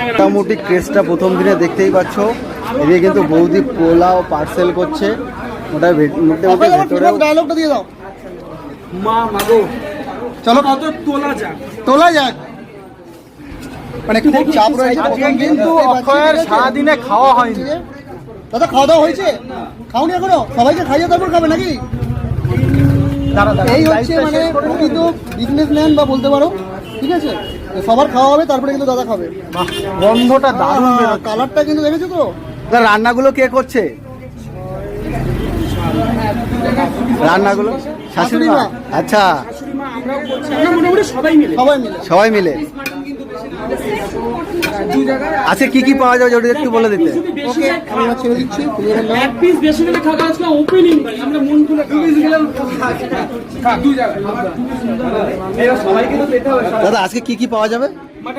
মোটামুটি ক্রেজটা প্রথম দিনে দেখতেই পাচ্ছ। এদিকে কিন্তু বৌদি পোলাও পার্সেল করছে, ওটা ভেতরে ডায়লগটা দিয়ে দাও। মা মাগো চলো কত তোলা যাক। মানে খুব চাপ রয়েছে কিন্তু অক্ষয়ের সারাদিনে খাওয়া হয়নি। দাদা খাওয়া দাওয়া হয়েছে? খাওনি এখনো? সবাইকে খাইয়ে তারপর খাবে নাকি? এই হচ্ছে মানে প্রকৃত বিজনেসম্যান বা বলতে পারো, ঠিক আছে? সবার খাওয়া হবে তারপরে কিন্তু দাদা খাবে। গন্ধটা দারুণ, কালারটা কিন্তু দেখেছো তো? রান্নাগুলো কে করছে? রান্নাগুলো শাশুড়ি মা। আচ্ছা, সবাই মিলে। আচ্ছা, কি কি পাওয়া যাবে একটু বলে দিতে? ওকে, আমি ছেড়ে দিচ্ছি। দাদা আজকে কি কি পাওয়া যাবে?